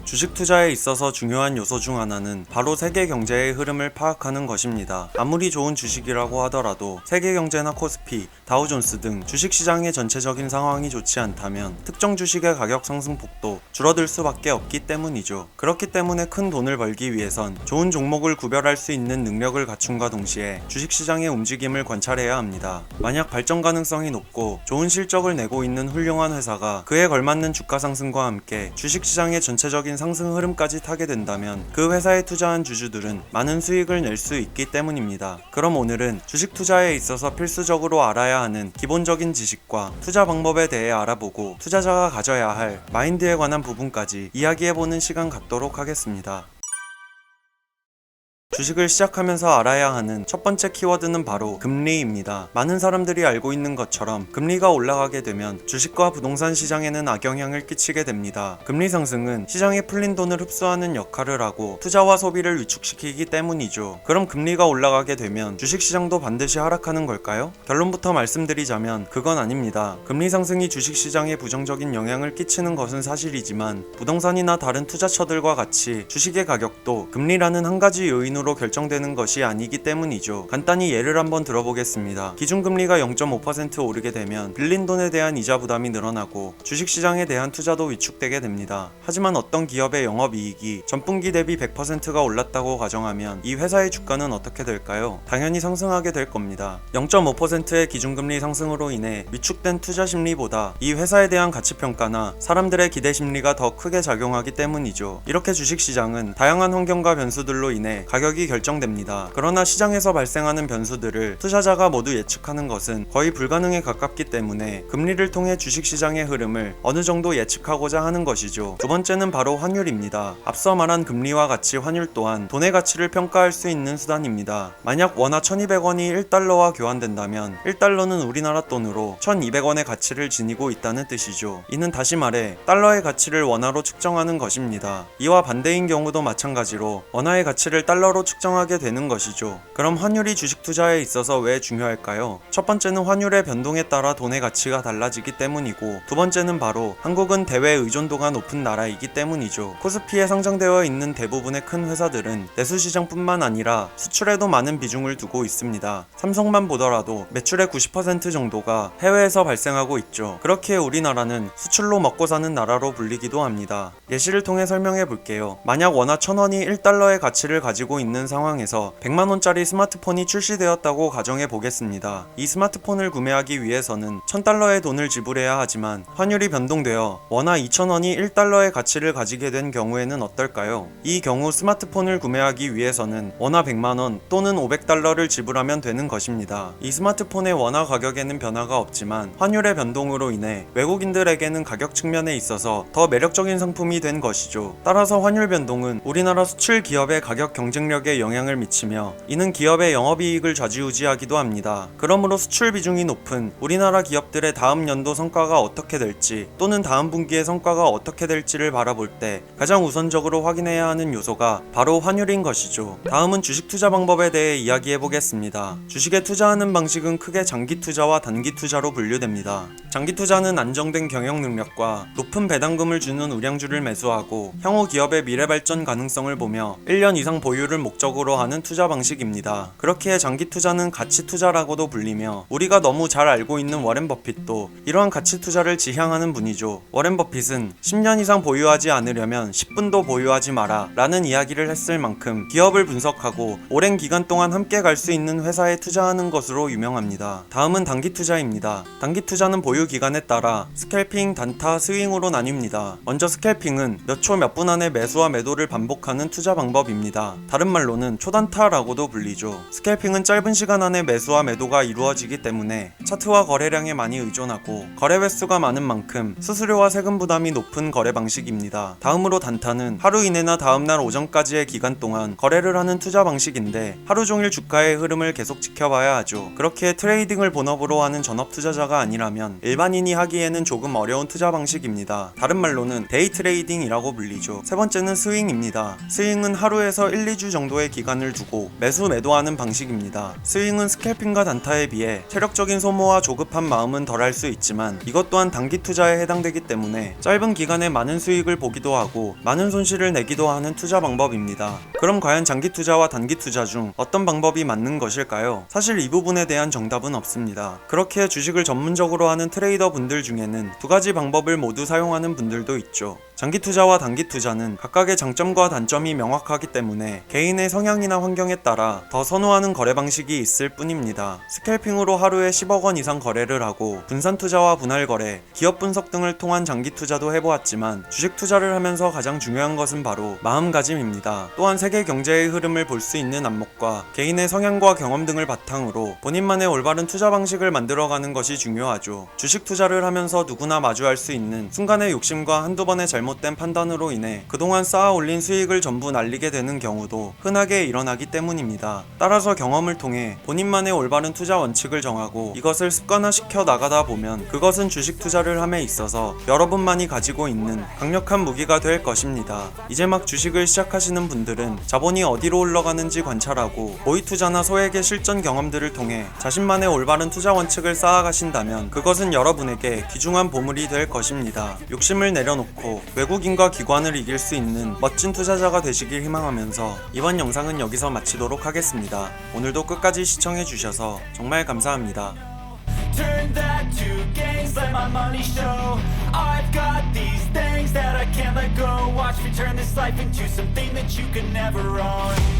주식 투자에 있어서 중요한 요소 중 하나는 바로 세계 경제의 흐름을 파악하는 것입니다. 아무리 좋은 주식이라고 하더라도 세계 경제나 코스피, 다우존스 등 주식 시장의 전체적인 상황이 좋지 않다면 특정 주식의 가격 상승폭도 줄어들 수밖에 없기 때문이죠. 그렇기 때문에 큰 돈을 벌기 위해선 좋은 종목을 구별할 수 있는 능력을 갖춘과 동시에 주식 시장의 움직임을 관찰해야 합니다. 만약 발전 가능성이 높고 좋은 실적을 내고 있는 훌륭한 회사가 그에 걸맞는 주가 상승과 함께 주식 시장의 전체적인 상승 흐름까지 타게 된다면 그 회사에 투자한 주주들은 많은 수익을 낼 수 있기 때문입니다. 그럼 오늘은 주식 투자에 있어서 필수적으로 알아야 하는 기본적인 지식과 투자 방법에 대해 알아보고 투자자가 가져야 할 마인드에 관한 부분까지 이야기해보는 시간 갖도록 하겠습니다. 주식을 시작하면서 알아야 하는 첫 번째 키워드는 바로 금리입니다. 많은 사람들이 알고 있는 것처럼 금리가 올라가게 되면 주식과 부동산 시장에는 악영향을 끼치게 됩니다. 금리 상승은 시장에 풀린 돈을 흡수하는 역할을 하고 투자와 소비를 위축시키기 때문이죠. 그럼 금리가 올라가게 되면 주식 시장도 반드시 하락하는 걸까요? 결론부터 말씀드리자면 그건 아닙니다. 금리 상승이 주식 시장에 부정적인 영향을 끼치는 것은 사실이지만 부동산이나 다른 투자처들과 같이 주식의 가격도 금리라는 한 가지 요인으로 결정되는 것이 아니기 때문이죠. 간단히 예를 한번 들어보겠습니다. 기준금리가 0.5% 오르게 되면 빌린 돈에 대한 이자 부담이 늘어나고 주식시장에 대한 투자도 위축되게 됩니다. 하지만 어떤 기업의 영업이익이 전분기 대비 100%가 올랐다고 가정하면 이 회사의 주가는 어떻게 될까요? 당연히 상승하게 될 겁니다. 0.5%의 기준금리 상승으로 인해 위축된 투자 심리보다 이 회사에 대한 가치평가나 사람들의 기대 심리가 더 크게 작용하기 때문이죠. 이렇게 주식시장은 다양한 환경과 변수들로 인해 가격이 결정됩니다. 그러나 시장에서 발생하는 변수들을 투자자가 모두 예측하는 것은 거의 불가능에 가깝기 때문에 금리를 통해 주식시장의 흐름을 어느 정도 예측하고자 하는 것이죠. 두 번째는 바로 환율입니다. 앞서 말한 금리와 같이 환율 또한 돈의 가치를 평가할 수 있는 수단입니다. 만약 원화 1200원이 1달러와 교환된다면 1달러는 우리나라 돈으로 1200원의 가치를 지니고 있다는 뜻이죠. 이는 다시 말해 달러의 가치를 원화로 측정하는 것입니다. 이와 반대인 경우도 마찬가지로 원화의 가치를 달러로 측정하게 되는 것이죠. 그럼 환율이 주식 투자에 있어서 왜 중요할까요? 첫 번째는 환율의 변동에 따라 돈의 가치가 달라지기 때문이고 두 번째는 바로 한국은 대외 의존도가 높은 나라이기 때문이죠. 코스피에 상장되어 있는 대부분의 큰 회사들은 내수시장뿐만 아니라 수출에도 많은 비중을 두고 있습니다. 삼성만 보더라도 매출의 90% 정도가 해외에서 발생하고 있죠. 그렇기에 우리나라는 수출로 먹고 사는 나라로 불리기도 합니다. 예시를 통해 설명해 볼게요. 만약 원화 1000원이 1달러의 가치를 가지고 있는 상황에서 100만원짜리 스마트폰이 출시되었다고 가정해 보겠습니다. 이 스마트폰을 구매하기 위해서는 1000달러의 돈을 지불해야 하지만 환율이 변동되어 원화 2000원이 1달러의 가치를 가지게 된 경우에는 어떨까요? 이 경우 스마트폰을 구매하기 위해서는 원화 100만원 또는 500달러를 지불하면 되는 것입니다. 이 스마트폰의 원화 가격에는 변화가 없지만 환율의 변동으로 인해 외국인들에게는 가격 측면에 있어서 더 매력적인 상품이 된 것이죠. 따라서 환율 변동은 우리나라 수출 기업의 가격 경쟁력에 영향을 미치며 이는 기업의 영업이익을 좌지우지하기도 합니다. 그러므로 수출 비중이 높은 우리나라 기업들의 다음 연도 성과가 어떻게 될지 또는 다음 분기의 성과가 어떻게 될지를 바라볼 때 가장 우선적으로 확인해야 하는 요소가 바로 환율인 것이죠. 다음은 주식 투자 방법에 대해 이야기해 보겠습니다. 주식에 투자하는 방식은 크게 장기 투자와 단기 투자로 분류됩니다. 장기 투자는 안정된 경영 능력과 높은 배당금을 주는 우량주를 매수하고 향후 기업의 미래 발전 가능성을 보며 1년 이상 보유를 목적으로 하는 투자 방식입니다. 그렇기에 장기 투자는 가치 투자라고도 불리며 우리가 너무 잘 알고 있는 워렌 버핏도 이러한 가치 투자를 지향하는 분이죠. 워렌 버핏은 10년 이상 보유하지 않으려면 10분도 보유하지 마라 라는 이야기를 했을 만큼 기업을 분석하고 오랜 기간 동안 함께 갈 수 있는 회사에 투자하는 것으로 유명합니다. 다음은 단기 투자입니다. 단기 투자는 보유 기간에 따라 스캘핑, 단타, 스윙으로 나뉩니다. 먼저 스캘핑은 몇 초 몇 분 안에 매수와 매도를 반복하는 투자 방법입니다. 다른 말로는 초단타라고도 불리죠. 스캘핑은 짧은 시간 안에 매수와 매도가 이루어지기 때문에 차트와 거래량에 많이 의존하고 거래 횟수가 많은 만큼 수수료와 세금 부담이 높은 거래 방식입니다. 다음으로 단타는 하루 이내나 다음날 오전까지의 기간 동안 거래를 하는 투자 방식인데 하루 종일 주가의 흐름을 계속 지켜봐야 하죠. 그렇기에 트레이딩을 본업으로 하는 전업 투자자가 아니라면 일반인이 하기에는 조금 어려운 투자 방식입니다. 다른 말로는 데이 트레이딩이라고 불리죠. 세 번째는 스윙입니다. 스윙은 하루에서 1, 2주 정도 정도의 기간을 두고 매수 매도하는 방식입니다. 스윙은 스캘핑과 단타에 비해 체력적인 소모와 조급한 마음은 덜할 수 있지만 이것 또한 단기 투자에 해당되기 때문에 짧은 기간에 많은 수익을 보기도 하고 많은 손실을 내기도 하는 투자 방법입니다. 그럼 과연 장기 투자와 단기 투자 중 어떤 방법이 맞는 것일까요? 사실 이 부분에 대한 정답은 없습니다. 그렇게 주식을 전문적으로 하는 트레이더 분들 중에는 두 가지 방법을 모두 사용하는 분들도 있죠. 장기 투자와 단기 투자는 각각의 장점과 단점이 명확하기 때문에 개인의 성향이나 환경에 따라 더 선호하는 거래 방식이 있을 뿐입니다. 스캘핑으로 하루에 10억 원 이상 거래를 하고 분산 투자와 분할 거래, 기업 분석 등을 통한 장기 투자도 해보았지만 주식 투자를 하면서 가장 중요한 것은 바로 마음가짐입니다. 또한 세계 경제의 흐름을 볼 수 있는 안목과 개인의 성향과 경험 등을 바탕으로 본인만의 올바른 투자 방식을 만들어가는 것이 중요하죠. 주식 투자를 하면서 누구나 마주할 수 있는 순간의 욕심과 한두 번의 잘못된 판단으로 인해 그동안 쌓아 올린 수익을 전부 날리게 되는 경우도 흔하게 일어나기 때문입니다. 따라서 경험을 통해 본인만의 올바른 투자 원칙을 정하고 이것을 습관화시켜 나가다 보면 그것은 주식 투자를 함에 있어서 여러분만이 가지고 있는 강력한 무기가 될 것입니다. 이제 막 주식을 시작하시는 분들은 자본이 어디로 흘러가는지 관찰하고 모의 투자나 소액의 실전 경험들을 통해 자신만의 올바른 투자 원칙을 쌓아가신다면 그것은 여러분에게 귀중한 보물이 될 것입니다. 욕심을 내려놓고 외국인과 기관을 이길 수 있는 멋진 투자자가 되시길 희망하면서 이번 영상은 여기서 마치도록 하겠습니다. 오늘도 끝까지 시청해주셔서 정말 감사합니다. Turn that to gains, let my money show. I've got these things that I can't let go. Watch me turn this life into something that you can never own.